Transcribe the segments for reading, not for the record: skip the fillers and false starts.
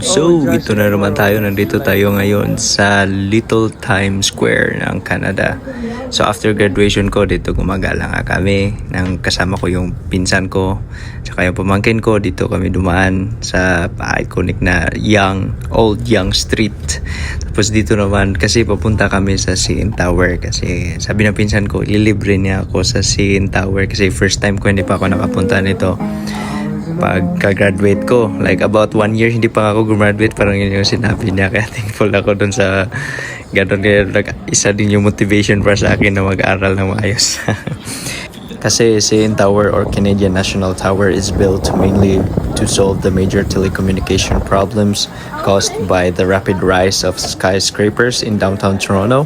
So ito na naman tayo. Nandito tayo ngayon sa Little Times Square ng Canada. So after graduation ko, dito gumagala nga kami. Kasama ko yung pinsan ko, tsaka yung pamangkin ko. Dito kami dumaan sa iconic na Old Yonge Street. Tapos dito naman, kasi papunta kami sa CN Tower. Kasi sabi ng pinsan ko, ililibre niya ako sa CN Tower. Kasi first time ko, hindi pa ako nakapunta nito. Pagka-graduate ko, like about 1 year hindi pa ako graduate, parang yun yung sinabi niya, kaya thankful ako dun sa ganun, kaya isa din yung motivation para sa akin na mag-aral na maayos. Kasi CN Tower or Canadian National Tower is built mainly to solve the major telecommunication problems caused by the rapid rise of skyscrapers in downtown Toronto.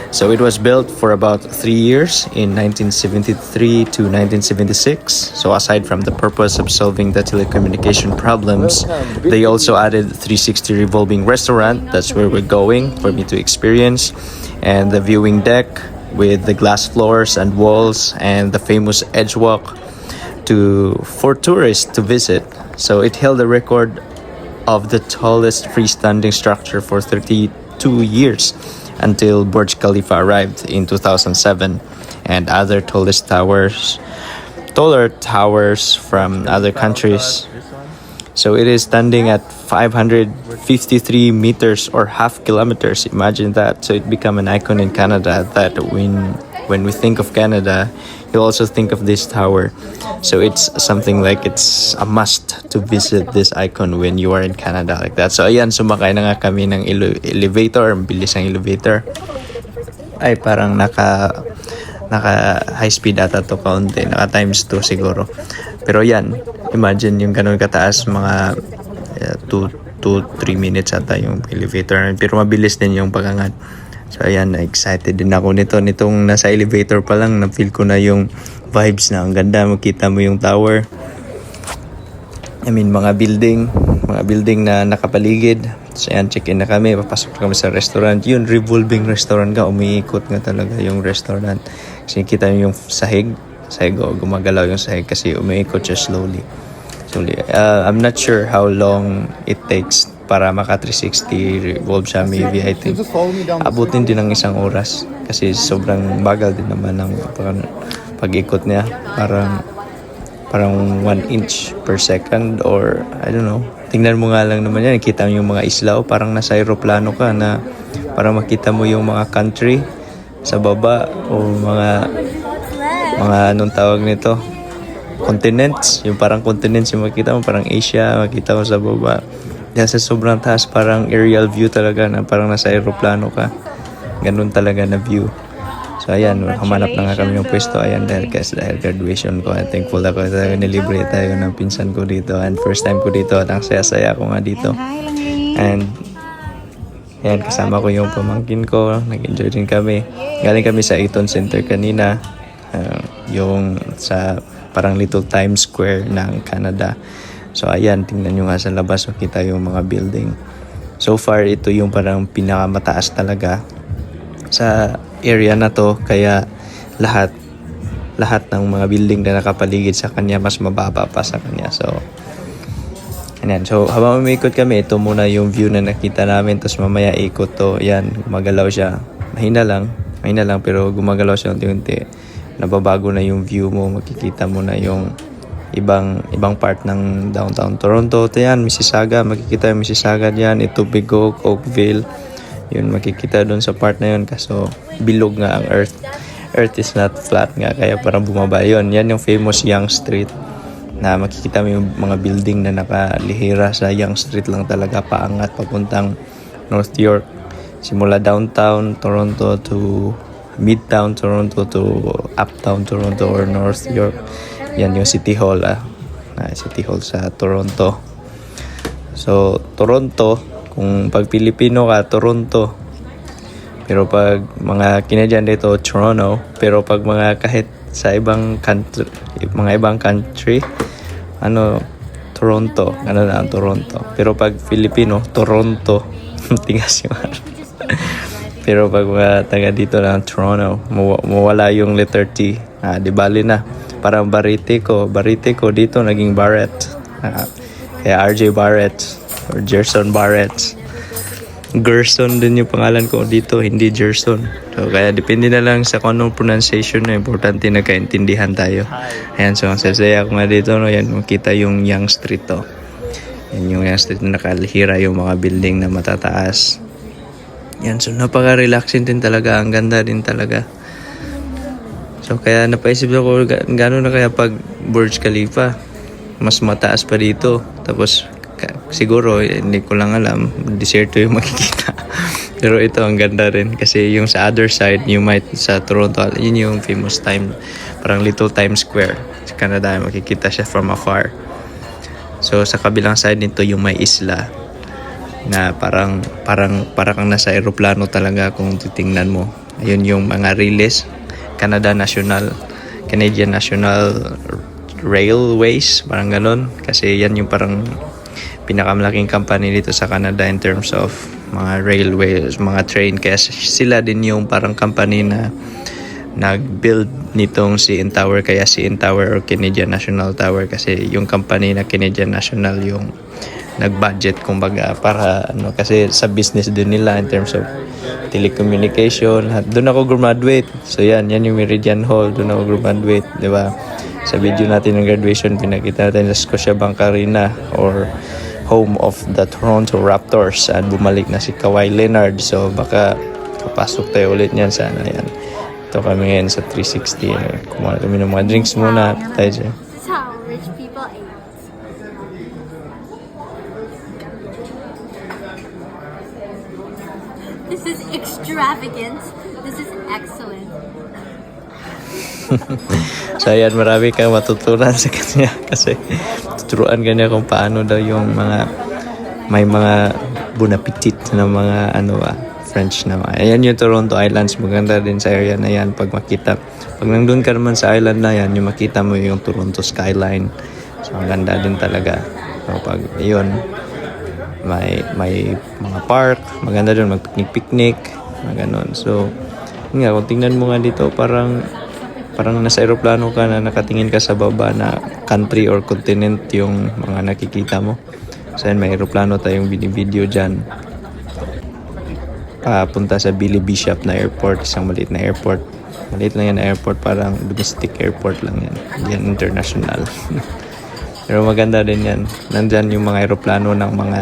So it was built for about 3 years in 1973 to 1976. So aside from the purpose of solving the telecommunication problems, they also added 360 revolving restaurant. That's where we're going for me to experience, and the viewing deck with the glass floors and walls, and the famous edge walk for tourists to visit. So it held the record of the tallest freestanding structure for 32 years until Burj Khalifa arrived in 2007, and other taller towers from other countries. So it is standing at 553 meters or half kilometers. Imagine that. So it became an icon in Canada that when we think of Canada, you also think of this tower. So it's something like it's a must to visit this icon when you are in Canada like that. So ayan, sumakay na nga kami ng elevator. Ang bilis ng elevator. Ay, parang naka high speed ata to kaunti. Naka times 2 siguro. Pero yan, imagine yung ganun kataas, mga 2-3 minutes ata yung elevator. Pero mabilis din yung pagangat. So ayan, excited din ako nitong nasa elevator pa lang, na-feel ko na yung vibes na ang ganda, makita mo yung tower. I mean, mga building na nakapaligid. So ayan, check-in na kami, papasok na kami sa restaurant. Yun, revolving restaurant ka, umiikot nga talaga yung restaurant. Kasi kita yung sahig, gumagalaw yung sahig kasi umiikot siya slowly. I'm not sure how long it takes para maka 360 revolve siya. Maybe I think abutin din ng 1 oras kasi sobrang bagal din naman ng pag-ikot niya. Parang 1 inch per second, or I don't know. Tingnan mo nga lang naman yan, kita mo yung mga islaw, parang nasa aeroplano ka na parang makita mo yung mga country sa baba, o mga anong tawag nito, continents, yung parang continents yung makita mo, parang Asia, makita mo sa baba. Dahil sa sobrang taas, parang aerial view talaga, na parang nasa aeroplano ka. Ganun talaga na view. So ayan, humanap na nga kami ng pwesto. Ayan, dahil graduation ko, I'm thankful ako tayo, nilibre tayo ng pinsan ko dito, and first time ko dito, at ang saya-saya ko nga dito. And ayan, kasama ko yung pamangkin ko, nag-enjoy din kami. Galing kami sa Eaton Center kanina, yung sa parang Little Times Square ng Canada. So ayan, tingnan nyo nga sa labas, makita yung mga building. So far, ito yung parang pinakamataas talaga sa area na to, kaya lahat ng mga building na nakapaligid sa kanya mas mababa pa sa kanya. So ayan, so habang umikot kami, ito muna yung view na nakita namin, tapos mamaya ikot to. Ayan, gumagalaw siya, mahina lang pero gumagalaw siya unti-unti. Nababago na yung view mo, makikita mo na yung ibang part ng downtown Toronto. Ito yan, Mississauga, makikita yung Mississauga diyan, ito Big Oak, Oakville. Yun, makikita doon sa part na yun, kaso bilog nga ang earth is not flat nga, kaya parang bumaba yun. Yan yung famous Yonge Street, na makikita mo yung mga building na nakalihira sa Yonge Street lang talaga, paangat papuntang North York, simula downtown Toronto to midtown Toronto to uptown Toronto or North York. Yan yung City Hall, City Hall sa Toronto. So Toronto, kung pag Pilipino ka, Toronto. Pero pag mga Canadian dito, Toronto. Pero pag mga kahit sa ibang country, Toronto. Ano na ang Toronto. Pero pag Filipino, Toronto. Tingas yung Pero pag mga taga dito lang, Toronto, mawala yung letter T. Di bali na. Parang Barite ko dito naging Barrett. Kaya RJ Barrett. or Gerson Barretts. Gerson din yung pangalan ko dito, hindi Gerson. So kaya depende na lang sa kung anong pronunciation na importante nagkaintindihan tayo. Ayan, so ang sasaya ko nga dito, no, yan, makita yung Young Street to. Yan yung Young Street na nakalihira yung mga building na matataas. Yan, so napaka-relaxing din talaga, ang ganda din talaga. So kaya napaisip ako, gano'n na kaya pag Burj Khalifa, mas mataas pa dito. Tapos siguro, hindi ko lang alam, desierto yung makikita. Pero ito, ang ganda rin. Kasi yung sa other side, yung might sa Toronto, yun yung famous time, parang Little Times Square. Sa Canada, makikita siya from afar. So, sa kabilang side nito, yung may isla na parang kang nasa aeroplano talaga kung titingnan mo. Ayun yung mga relays, Canadian National Railways, parang ganun. Kasi yan yung parang pinakamalaking company dito sa Canada in terms of mga railways, mga train. Kaya sila din yung parang company na nag-build nitong CN Tower. Kaya CN Tower or Canadian National Tower, kasi yung company na Canadian National yung nag-budget kumbaga para ano, kasi sa business din nila in terms of telecommunication. Doon ako graduate. So yan yung Meridian Hall, doon ako graduate, di ba? Sa video natin ng graduation, pinakita natin sa Scotiabank Arena or home of the Toronto Raptors, at bumalik na si Kawhi Leonard. So baka kapasok tayo ulit niyan sana. Yan, ito kami ngayon sa 360. Kumuha kami ng mga drinks muna tayo dyan. This is how rich people eat. This is extravagant. This is excellent. So ayan, marami kang matutunan sa kanya kasi tuturuan kanya kung paano daw yung may mga bon appetit na mga French na mga. Ayan yung Toronto Islands, maganda din sa area na yan pag makita. Pag nandun ka naman sa island na yan, yung makita mo yung Toronto skyline. So ang ganda din talaga. So pag yun, may mga park, maganda doon mag-picnic, mga ganon. So yun nga, kung tingnan mo nga dito, parang nasa aeroplano ka na nakatingin ka sa baba na country or continent yung mga nakikita mo. So yan, may aeroplano tayong video dyan. Papunta sa Billy Bishop na airport, isang maliit na airport. Maliit lang yan na airport, parang domestic airport lang yan. Hindi yan international. Pero maganda din yan. Nandyan yung mga aeroplano ng mga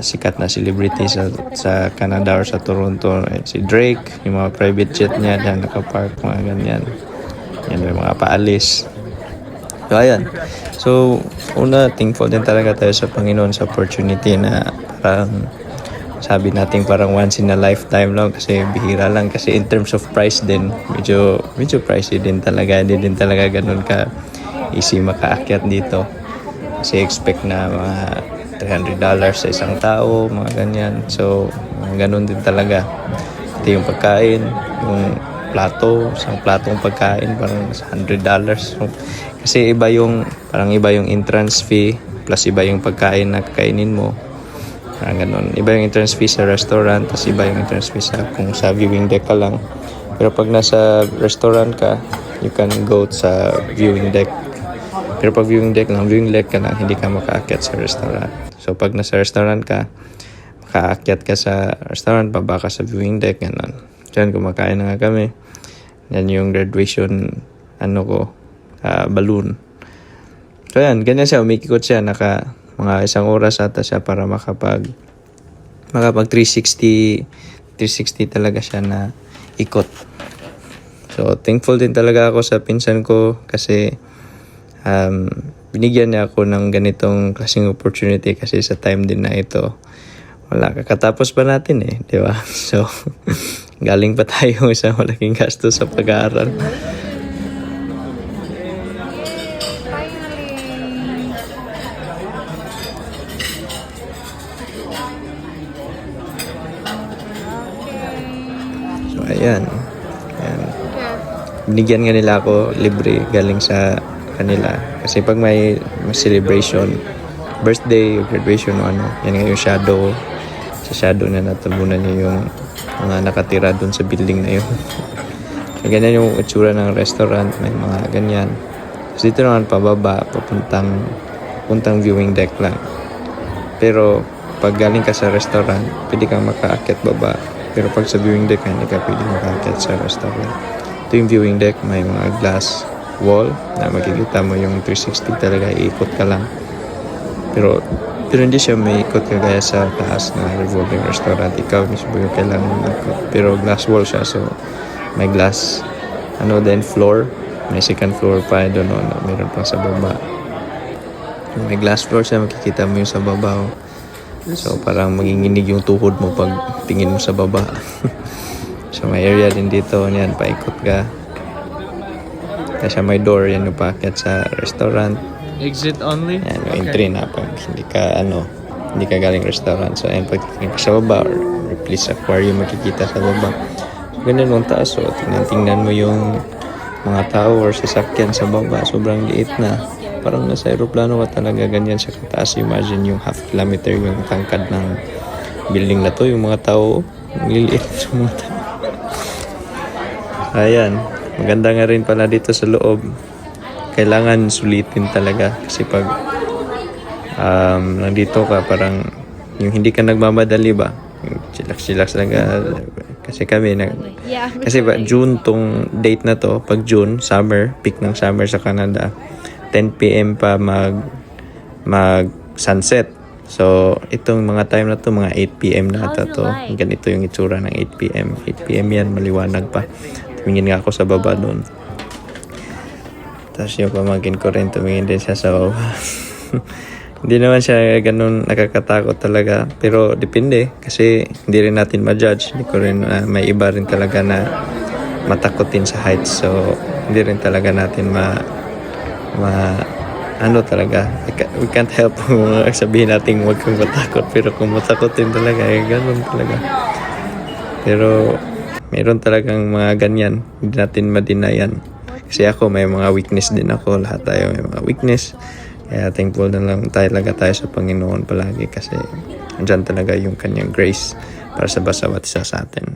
sikat na celebrities sa Canada or sa Toronto. Si Drake, yung mga private jet niya dyan nakapark, mga ganyan. Yan, may mga paalis. So ayan, so una, thankful din talaga tayo sa Panginoon sa opportunity na parang sabi natin parang once in a lifetime lang, kasi bihira lang. Kasi in terms of price din, medyo pricey din talaga. Hindi din talaga ganun ka easy makaakyat dito, kasi expect na mga $300 sa isang tao, mga ganyan. So, ganun din talaga. Ito yung pagkain, yung plato, isang platong pagkain, parang $100. So, kasi iba yung entrance fee, plus iba yung pagkain na kakainin mo. Parang ganun. Iba yung entrance fee sa restaurant, tapos iba yung entrance fee kung sa viewing deck ka lang. Pero pag nasa restaurant ka, you can go sa viewing deck. Pero pag viewing deck ka lang, hindi ka makaakyat sa restaurant. So pag nasa restaurant ka, makaakyat ka sa restaurant, baba ka sa viewing deck, gano'n. Diyan, kumakain na nga kami. Yan yung graduation, balloon. So yan, ganyan siya, umikikot siya, mga isang oras ata siya para makapag 360 talaga siya na ikot. So thankful din talaga ako sa pinsan ko kasi binigyan niya ako ng ganitong klaseng opportunity, kasi sa time din na ito wala, kakatapos pa natin di ba? So galing pa tayo sa malaking gasto sa pag-aaral. So ayan, binigyan nga nila ako libre galing sa kanila, kasi pag may celebration, birthday o graduation o yan nga yung shadow, sa shadow na natabunan niyo yung mga nakatira dun sa building na yun. So, ganyan yung itsura ng restaurant, may mga ganyan. So dito naman pababa, puntang viewing deck lang. Pero pag galing ka sa restaurant, pwede kang makaakyat baba. Pero pag sa viewing deck, hindi ka pwede makaakyat sa restaurant. Ito yung viewing deck, may mga glass wall na makikita mo yung 360 talaga, iikot ka lang. Pero hindi siya may ikot kagaya sa taas na revolving restaurant. Ikaw mismo yung kailangan ikot. Pero glass wall siya, so may glass then floor. May second floor pa doon, meron pang sa baba. May glass floor siya, makikita mo yung sa baba. So parang manginginig yung tuhod mo pag tingin mo sa baba. So may area din dito, yan, paikot ka. Kasi may door, yan yung paakyat sa restaurant. Exit only? Yan, yung entry na pag hindi ka galing restaurant. So ayan, pag tingin ka sa baba or please aquarium makikita sa baba. So ganun yung taas. So tingnan mo yung mga tao or sasakyan sa baba. Sobrang liit na. Parang nasa aeroplano ka talaga, ganyan siya kataas. Imagine yung half kilometer yung tangkad ng building na to. Yung mga tao, liliit yung mga tao. Ayan, maganda nga rin pala dito sa loob. Kailangan sulitin talaga kasi pag nandito ka, parang yung hindi ka nagmamadali ba, yung chillax lang kasi kami kasi ba June tong date na to, pag June, summer, peak ng summer sa Canada, 10 PM pa mag sunset. So itong mga time na to, mga 8 PM na ata to. Ganito yung itsura ng 8 PM. 8 PM yan, maliwanag pa. Tumingin nga ako sa baba doon. Tapos yung pamangkin ko rin, tumingin din siya sa baba. Hindi naman siya ganun nakakatakot talaga. Pero depende. Kasi hindi rin natin ma-judge. Hindi ko rin, may iba rin talaga na matakotin sa heights. So, hindi rin talaga natin talaga. We can't help sabihin natin huwag kang matakot. Pero kung matakotin talaga, ganun talaga. Pero, mayroon talagang mga ganyan. Hindi natin ma-deny yan. Kasi ako, may mga weakness din ako. Lahat tayo may mga weakness. Kaya thankful na lang talaga tayo sa Panginoon palagi kasi andyan talaga yung kanyang grace para sa bawat isa sa atin.